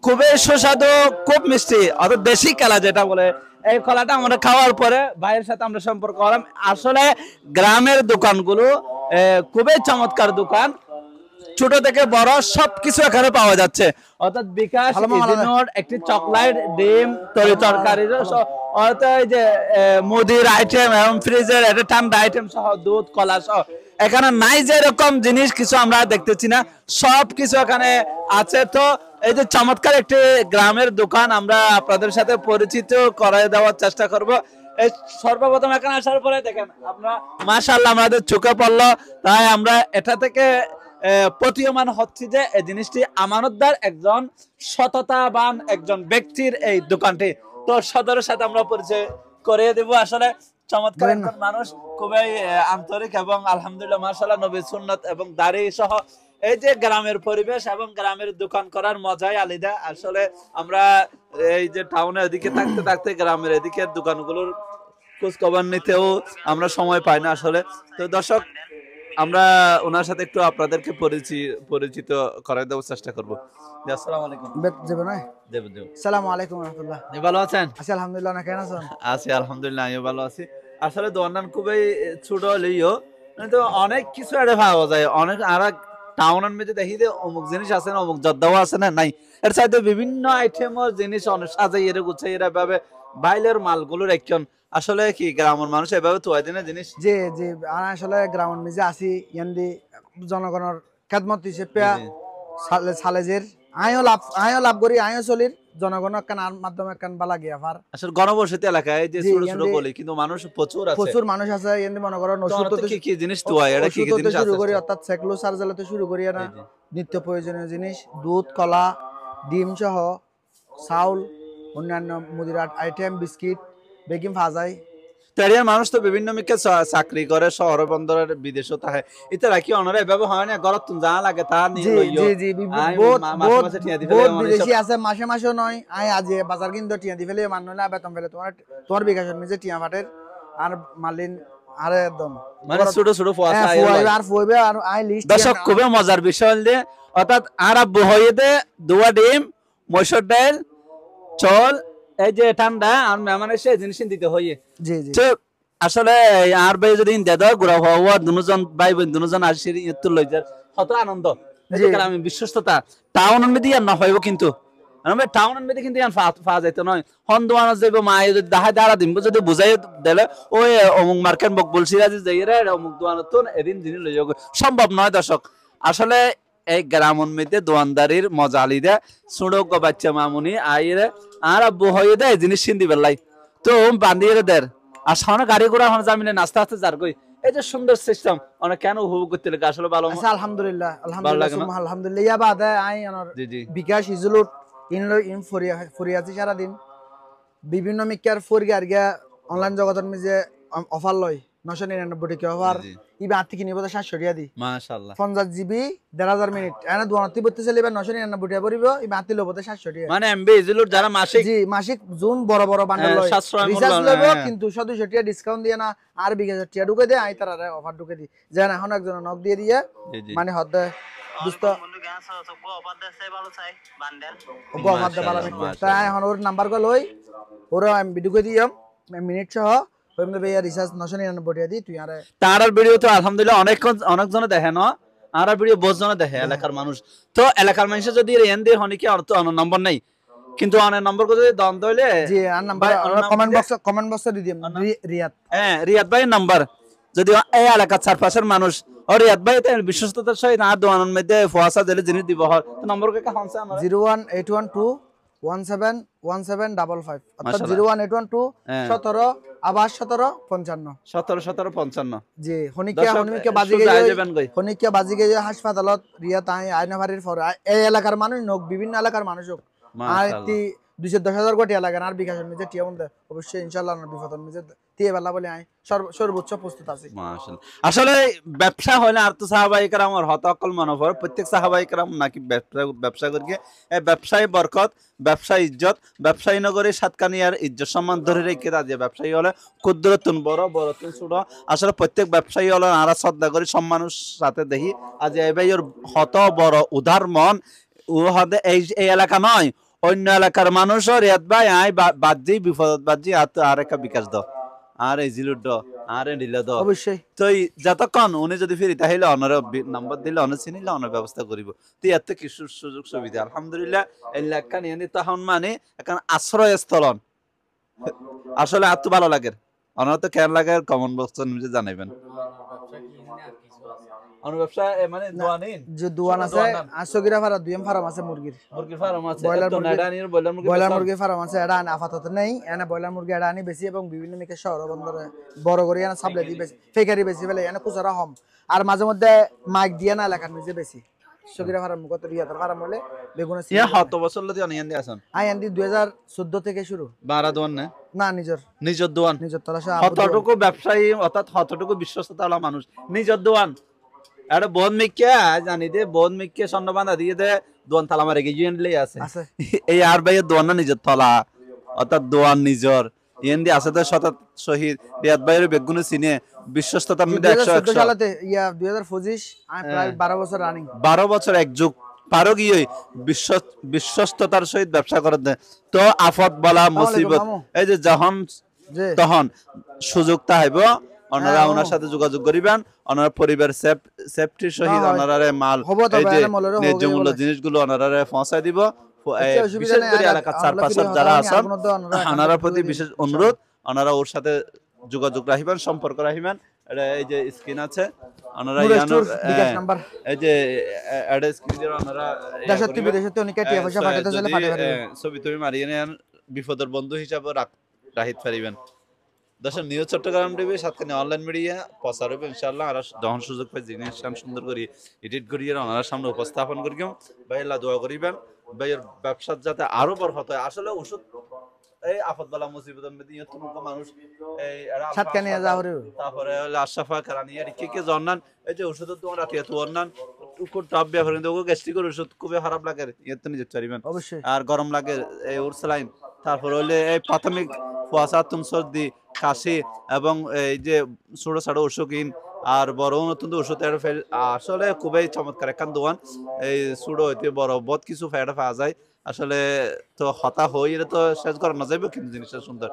খুবই সুস্বাদু, খুব মিষ্টি, অর্থাৎ দেশি কলা যেটা বলে। এই কলাটা আমরা খাওয়ার পরে ভাইয়ের সাথে আমরা সম্পর্ক করলাম। আসলে গ্রামের দোকানগুলো খুবই চমৎকার দোকান, ছোট থেকে বড় সবকিছু এখানে পাওয়া যাচ্ছে। অর্থাৎ বিকাশ ইজিনোর একটি চকলেট, ডিম, তরি তরকারি, অর্থাৎ এই যে মুদির আইটেম এবং ফ্রিজের একটা ঠান্ডা আইটেম সহ দুধ, কলা সহ এখানে নাই যে এরকম জিনিস কিছু আমরা দেখতেছি না, সব কিছু এখানে আছে। তো এই যে চমৎকার একটি গ্রামের দোকান আমরা আপনাদের সাথে পরিচিত করায় দেওয়ার চেষ্টা করব। এই সর্বপ্রথম এখানে আসার পরে দেখেন আপনারা মাশাআল্লাহ আমাদের চোখে পড়লো, তাই আমরা এটা থেকে প্রতীয়মান হচ্ছে যে এই জিনিসটি আমানতদার একজন সততাবান একজন ব্যক্তির এই দোকানটি। তো সদরের সাথে আমরা পরিচয় করিয়ে দেব। আসলে চমৎকার একজন মানুষ, খুবই আন্তরিক এবং আলহামদুলিল্লাহ মাশাআল্লাহ নবীর সুন্নাত এবং দাড়ি সহ এই যে গ্রামের পরিবেশ এবং গ্রামের দোকান করার মজাই আলাদা। আসলে আমরা এই যে টাউনের এদিকে থাকতে থাকতে গ্রামের এদিকে দোকানগুলোর খোঁজ খবর নিতেও আমরা সময় পাই না আসলে। তো দর্শক আমরা ওনার সাথে একটু আপনাদেরকে পরিচিত করাই দেওয়ার চেষ্টা করবো। আসসালামু আলাইকুম। আসসালামু আলাইকুম রাহমাতুল্লাহ। আপনি ভালো আছেন? আছি আলহামদুলিল্লাহ, না কেন আছেন? আছি আলহামদুলিল্লাহ, আমিও ভালো আছি। আসলে দোকান খুবই ছোট হলেও কিন্তু অনেক কিছু এটা পাওয়া যায়। অনেক আর টাউনের মধ্যে দেখি যে অমুক জিনিস আছে না, অমুক জর্দাও আছে না, নাই এর সাথে বিভিন্ন আইটেমের জিনিস অনেক সাজাই এর গুছাই এরা ভাবে বাইলের মালগুলোর একজন। আসলে কি গ্রামের মানুষ এভাবে তো দিনে জিনিস জি জি আসলে গ্রামের মিজে আসি ইয়ান্দি জনগণের খেদমত হিসেবে সালেজের আয়ও লাভ করি, আয়ও চলির জনগণের কান মাধ্যমে কান বালা গিয়া ফার। আসলে গণবসতি এলাকায় যে ছোট ছোট বলি কিন্তু মানুষ প্রচুর মানুষ আছে। ইয়ান্দি মনে করেন ওষুধ কি জিনিস তো হয়, এটা কি জিনিস শুরু করি, অর্থাৎ সেকলো সার্জালাতে শুরু করি না নিত্য প্রয়োজনীয় জিনিস, দুধ, কলা, ডিম সহ চাউল, অন্যান্য মুদির আইটেম, বিস্কিট, বেকিং ফাজাই। তেরিয়ার মানুষ তো বিভিন্ন মিকে চাকরি করে, শহর বন্দরের বিদেশও থাকে। এটারা কি অনরা এভাবে হয় না, ঘরত যা লাগে তা নিয়ে লইও। জি জি বহুত বিদেশি আছে, মাসে মাসে নয় আই আজ বাজার কিন্তু টিয়া দি ফেলে মান না বেতন ফেলে তোমার বিকাশের নিজে টিয়া ফাটের আর মালিন আর একদম মানে ছোট ছোট ফোয়াসা আর ফইবে আর আই লিস্ট। দর্শক খুবই মজার বিষয় হল যে অর্থাৎ আর আব্বু হইয়ে দে দুয়া ডিম, মসুর ডাল, চল, এই যে ঠান্ডা আর মেহমান এসে জিনিস দিতে হইয়ে। জি জি আসলে আর ভাই যদি দাদা গুড়া হওয়া দুজন ভাই বোন দুজন আসি ইত্তর লই যার কত আনন্দ। আমি বিশ্বস্ততা টাউনের মধ্যে আর না হইব কিন্তু টাউনের মধ্যে কিন্তু পাওয়া যাইতো নয়। হন্দোয়ান যাইব মা যদি দাহাই দাঁড়া দিন যদি বুঝাই দিলে ওই অমুক মার্কেট বক বলছি যাই রে অমুক দোয়ান এদিন জিনিস লই যাবো সম্ভব নয়। দর্শক আসলে এই গ্রামের মধ্যে দোয়ানদারির মজা আলি দেয় সুড়ক বাচ্চা মামুনি আইরে আর আব্বু হয়ে দেয় জিনিস সিন্দি বেলাই তো বান্ধিয়ে দেয়। আর সামনে গাড়ি ঘোড়া হন জামিনে নাস্তা আসতে যার গই এই যে সুন্দর সিস্টেম অনেক কেন উপভোগ করতে লাগে আসলে ভালো। আলহামদুলিল্লাহ আলহামদুলিল্লাহ আলহামদুলিল্লাহ ইয়া বাদে আই আনার বিকাশ ইজুলুট ইনলো ইন ফরিয়াছি সারা দিন বিভিন্ন মিকার ফরিয়ার গিয়া অনলাইন জগতের মিজে অফার লয় 999 টাকা অফার ইবা আত্তি কিনিব 700 টাকা দি মাশাআল্লাহ 50 জিবি 1.5 মিনিট এনা দুয়ানতি বলতে চলিবা 999 টাকা পড়িব ইবা আত্তি লবতে 700 টাকা মানে এমবি ইজুলুট যারা মাসিক জি মাসিক জুন বড় বড় বান্ডেল লয় রিচার্জ লব কিন্তু 200 টাকা ডিসকাউন্ট দিয়ে না আর 20000 টাকা ঢুকে দেয় আই তারা অফার ঢুকে দি যেন এখন একজন নক দিয়ে দিয়ে মানে হদ দোস্ত বন্ধু গ্যাস সব অফার দেয় ভালো চাই বান্ডেল অফার দে ভালো তাই এখন ওর নাম্বার কল হই ওর এমবি ঢুকে দিয়াম মিনিট সহ ওইমনে ভাইয়া রিচার্জ 999 টাকা দি তুই আরে তার ভিডিও তো আলহামদুলিল্লাহ অনেক জন দেখে না আর ভিডিও বহুত জন দেখে এলাকার মানুষ। তো এলাকার মানুষ যদি এন দিয়ে হনি কি অর্থ নম্বর নাই কিন্তু অনেক নম্বর করে যদি দন দইলে জি আর নাম্বার কমেন্ট বক্সে দি দিম রিয়াদ হ্যাঁ রিয়াদ ভাই নাম্বার যদি এই এলাকার চারপাশের মানুষ আর রিয়াদ ভাই তে বিশ্বস্ততার সহিত আর দোয়ানের মধ্যে ফোয়াসা দিলে জিনিস দিব হয় তো নম্বর কে কাছে আমরা 01812 171755 অর্থাৎ 01812 17 আবার 1755 জি হনিকিয়া বাজি গিয়ে হাসপাতালত রিয়াত আইনাভারির ফর এই এলাকার মানুষ নক বিভিন্ন এলাকার মানুষ আর 210,000 কোটি এলাকার আর বিকাশের নিজে টিয়া বন্ধ অবশ্যই ইনশাআল্লাহ বিপদের নিজে টিয়া বেলা বলে আই সর্বোচ্চ প্রস্তুত আছি মাশাআল্লাহ। আসলে ব্যবসা হয় না আর তো সাহাবায়ে কেরাম আর হতাকল মানবর প্রত্যেক সাহাবায়ে কেরাম নাকি ব্যবসা করিয়ে এই ব্যবসায় বরকত, ব্যবসায় ইজ্জত, ব্যবসায়ী নগরে সাতকানিয়ার ইজ্জত সম্মান ধরে রেখে দিয়ে ব্যবসায়ী হলে ক্ষুদ্রতুন বড় বড়তুন ছোট আসলে প্রত্যেক ব্যবসায়ী হলো আরা শ্রদ্ধা করি সম্মানের সাথে দেখি আজ এই ভাই ওর হত বড় উদার মন ও হতে এই এলাকা নয় অন্য এলাকার মানুষও রিয়াদ ভাই আই বাজি বিপদ বাজি আর একটা বিকাশ দাও আর এই জিলুর দাও আর ডিলা দাও অবশ্যই তো যতক্ষণ উনি যদি ফিরি তাহলে অনার নাম্বার দিলে অনার চিনিলে অনার ব্যবস্থা করিব তুই এত কিছু সুযোগ সুবিধা আলহামদুলিল্লাহ এলাকা নিয়ে তখন মানে এখন আশ্রয়স্থলন আসলে এত ভালো লাগে অনার তো কেন লাগে কমন বক্স নিজে জানাইবেন অন্য ব্যবসা মানে দোয়ানিন যে দোয়ান আছে আর সগিরা ফার্ম দুইম ফার্ম আছে মুরগির ফার্ম আছে ব্রয়লার তো মুরগি নাডানির ব্রয়লার মুরগি ফার্ম আছে এটা আপাতত নেই এনে ব্রয়লার মুরগি এটা আনি বেশি এবং বিভিন্ন মিকে শহর বন্দরে বড় করে এনে সাপ্লাই দি বেশি ফেকারি বেশি ফেলে এনে কুচরা হম আর মাঝে মধ্যে মাইক দিয়ে না এলাকার নিজে বেশি সগিরা ফার্ম কত রিয়াতের ফার্ম হলে বেগুন আছে ইয়া কত বছর লতি অনিয়ান দি আছেন আই আন্দি 2014 থেকে শুরু 12 দোয়ান না না নিজের দোয়ান নিজের তলাশে কতটুকু ব্যবসায়ী অর্থাৎ কতটুকু বিশ্বস্ততা হলো মানুষ নিজের দোয়ান এটা বন মিকে জানি দে বন মিকে স্বর্ণ বাঁধা দিয়ে দে দোয়ান তালা মারে গিয়ে আছে আছে এই আর ভাইয়ের দোয়ান না নিজের তলা অর্থাৎ দোয়ান নিজর ইয়েন দি আছে তো শতাত শহীদ রিয়াদ ভাইয়ের বেগুনে চিনে বিশ্বস্ততার মধ্যে 2014 সালেতে ইয়া 2025 আমি প্রায় 12 বছর রানিং 12 বছর এক যুগ পারো গিয়ে বিশ্বস্ততার সহিত ব্যবসা করে দেয় তো আফত বলা মুসিবত এই যে যখন তখন সুযোগ তাইব ওনারা ওনার সাথে যোগাযোগ করিবেন ওনার পরিবার সেফটির সহিত ওনারে মাল এই যে ন্যায্য মূল্য জিনিসগুলো ওনারে পৌঁছায় দিব বিশেষ করে এলাকার চারপাশের যারা আছেন ওনারা প্রতি বিশেষ অনুরোধ ওনারা ওর সাথে যোগাযোগ রাখিবেন সম্পর্ক রাখিবেন এই যে স্ক্রিন আছে ওনারা বিকাশ নাম্বার এই যে অ্যাড স্ক্রিন এর ওনারা দেশত্ব বিদেশত্ব অনেক টিয়া পয়সা পাঠাতে চলে পাঠাতে পারবেন ছবি তুমি মারিয়ে নেন বিপদের বন্ধু হিসাবে রাহিত পারিবেন দর্শক নিউজ চট্টগ্রাম টিভি সাথে অনলাইন মিডিয়া প্রচার হবে ইনশাআল্লাহ আর যখন সুযোগ পাই জিনিস সুন্দর করি এডিট করি ওনার সামনে উপস্থাপন করিম ভাই আল্লাহ দোয়া করিবেন ভাইয়ের ব্যবসা যাতে আরো বরকত হয় আসলে ওষুধ এই আফতবালা মুসিবতের মধ্যে ইয়তমুখ মানুষ এই সাতকা নিয়ে যাওয়ার তারপরে হলো আশরাফা কারানি আর কে জানান এই যে ওষুধের দোকান রাতে এত অন্যান টুকুর টপ ব্যবহার কিন্তু গ্যাস্ট্রিকের ওষুধ খুবই খারাপ লাগে ইয়ত নিজে চারিবেন অবশ্যই আর গরম লাগে এই উরসালাইন তারপর হলে এই প্রাথমিক কুয়াশা সর্দি কাশি এবং এই যে ছোট ছোট অসুখিন আর বড় নতুন ওষুধ আসলে খুবই চমৎকার একখান দোকান এই ছোট হইতে বড় বহুত কিছু ফেটা পাওয়া যায় আসলে তো হতা হই এটা তো শেষ করা না যাবে কিন্তু জিনিসটা সুন্দর